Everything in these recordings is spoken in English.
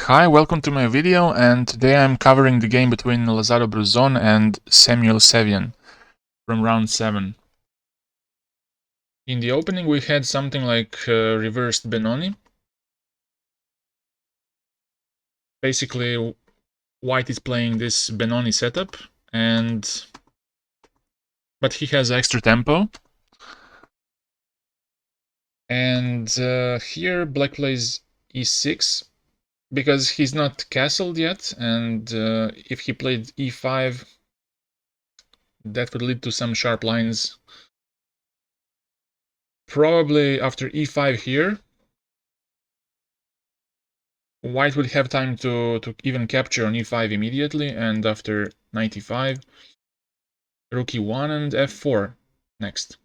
Hi, welcome to my video, and today I'm covering the game between Lazaro Bruzon and Sevian from round 7. In the opening we had something like reversed BENONI. Basically, white is playing this BENONI setup, but he has extra tempo. And here black plays e6, because he's not castled yet, and if he played e5, that would lead to some sharp lines. Probably after e5 here, white would have time to even capture on e5 immediately, and after knight e5, rook e1 and f4 next,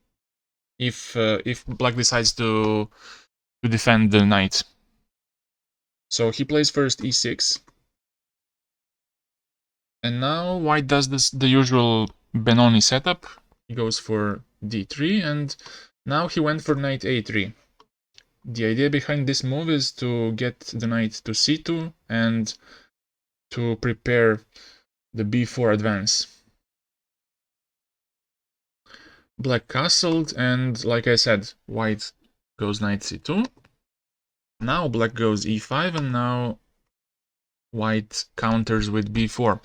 if black decides to defend the knight. So he plays first e6, and now white does the usual BENONI setup. He goes for d3, and now he went for knight a3. The idea behind this move is to get the knight to c2 and to prepare the b4 advance. Black castled, and like I said, white goes knight c2. Now black goes e5, and now white counters with b4.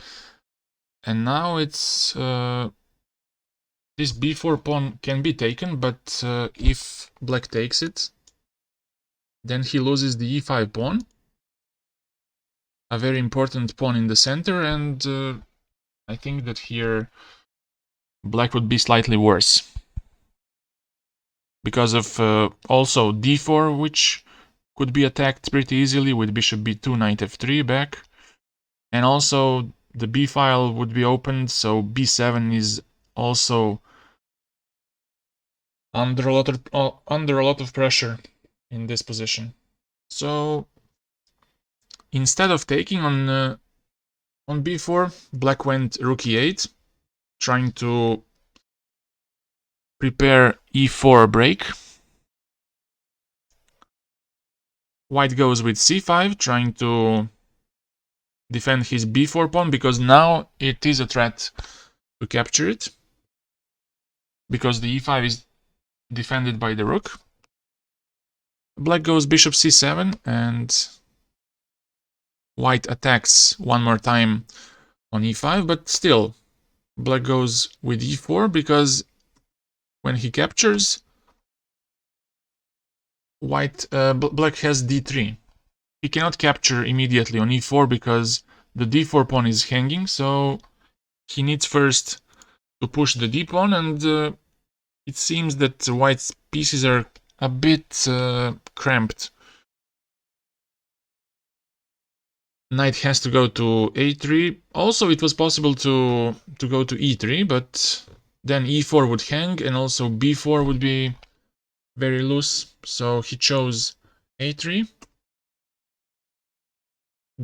And now it's this b4 pawn can be taken, but if black takes it, then he loses the e5 pawn, a very important pawn in the center, and I think that here black would be slightly worse because of also d4, which could be attacked pretty easily with bishop b2, knight f3 back, and also the b file would be opened, so b7 is also under a lot of pressure in this position. So instead of taking on b4, black went rook e8, trying to prepare e4 break. White goes with c5, trying to defend his b4 pawn, because now it is a threat to capture it, because the e5 is defended by the rook. Black goes bishop c7, and white attacks one more time on e5, but still black goes with e4, because when he captures, black has d3. He cannot capture immediately on e4 because the d4 pawn is hanging, so he needs first to push the d pawn, and it seems that white's pieces are a bit cramped. Knight has to go to a3. Also, it was possible to go to e3, but then e4 would hang, and also b4 would be very loose, so he chose a3.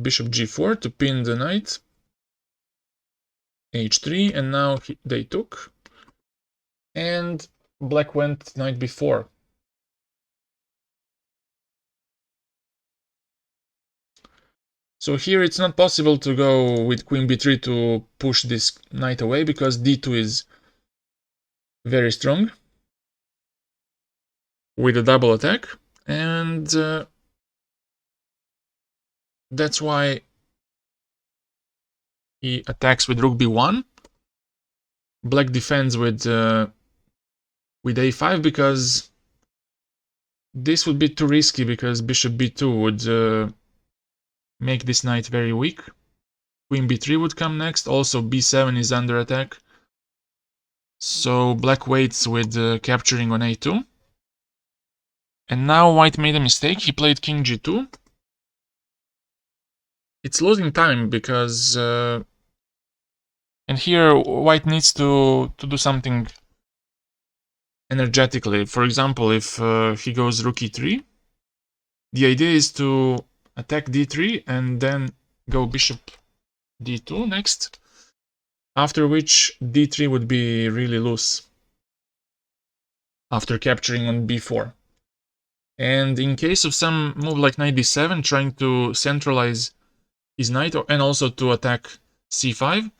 Bishop g4 to pin the knight. h3, and now they took. And black went knight b4. So here it's not possible to go with queen b3 to push this knight away, because d2 is very strong with a double attack, and that's why he attacks with rook b1. Black defends with a5, because this would be too risky, because bishop b2 would make this knight very weak. Queen b3 would come next. Also b7 is under attack, so black waits with capturing on a2. And now white made a mistake. He played king g2. It's losing time, because and here white needs to do something energetically. For example, if he goes rook e3, the idea is to attack d3 and then go bishop d2 next, after which d3 would be really loose after capturing on b4. And in case of some move like knight d7, trying to centralize his knight and also to attack c5.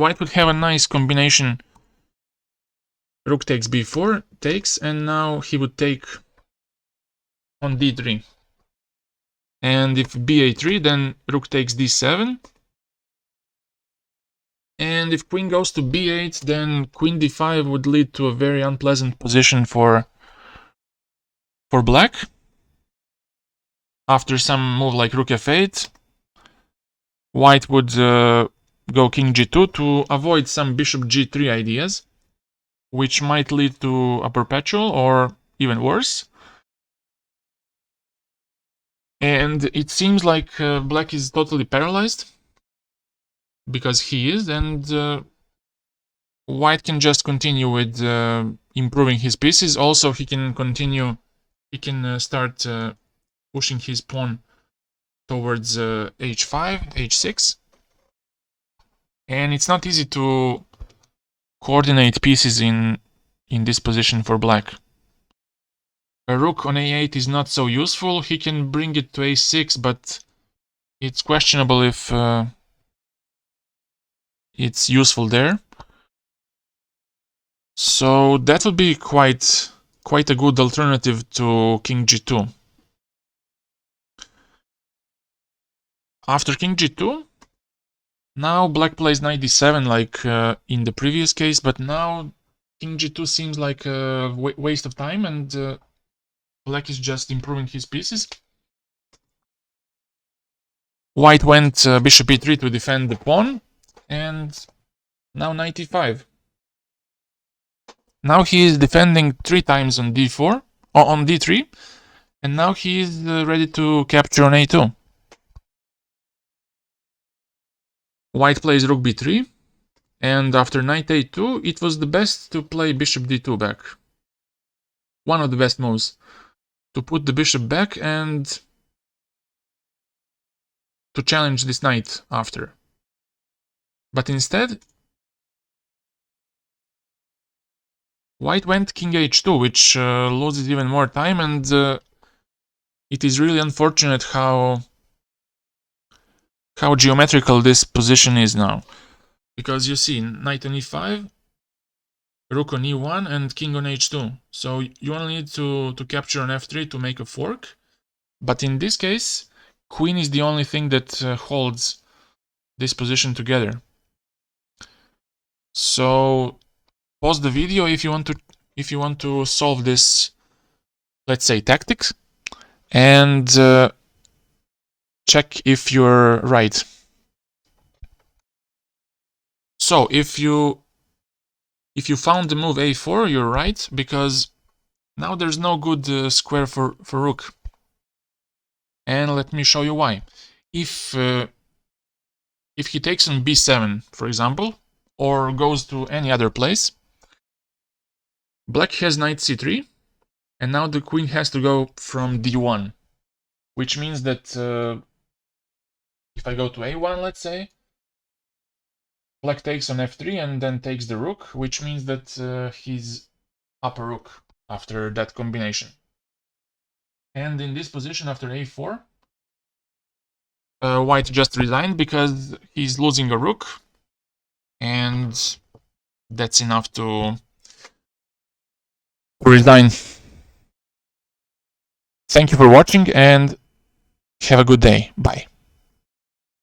White would have a nice combination. Rook takes b4, takes, and now he would take on d3. And if ba3, then rook takes d7. And if queen goes to b8, then queen d5 would lead to a very unpleasant position for black. After some move like rook f8, white would go king g2 to avoid some bishop g3 ideas, which might lead to a perpetual or even worse. And it seems like black is totally paralyzed, because he is, and white can just continue with improving his pieces. Also, he can continue, he can start pushing his pawn towards h5, h6. And it's not easy to coordinate pieces in this position for black. A rook on a8 is not so useful. He can bring it to a6, but it's questionable if it's useful there. So that would be quite a good alternative to king g2. After king g2, now black plays knight d7 like in the previous case, but now king g2 seems like a waste of time, and black is just improving his pieces. White went bishop e3 to defend the pawn, and now knight e5. Now he is defending 3 times on d4, or on d3, and now he is ready to capture on a2. White plays rook b3, and after knight a2, it was the best to play bishop d2 back. One of the best moves, to put the bishop back and to challenge this knight after. But instead, white went king h2, which loses even more time, and it is really unfortunate how geometrical this position is now. Because you see, knight on e5, rook on e1, and king on h2. So you only need to capture on f3 to make a fork. But in this case, queen is the only thing that holds this position together. So pause the video if you want to solve this, let's say, tactics, and check if you're right. So if you found the move a4, you're right, because now there's no good square for rook. And let me show you why. If he takes on b7, for example, or goes to any other place, black has knight c3, and now the queen has to go from d1, which means that if I go to a1, let's say, black takes on f3 and then takes the rook, which means that he's up a rook after that combination. And in this position, after a4, white just resigned because he's losing a rook, and that's enough to resign. Thank you for watching and have a good day. Bye.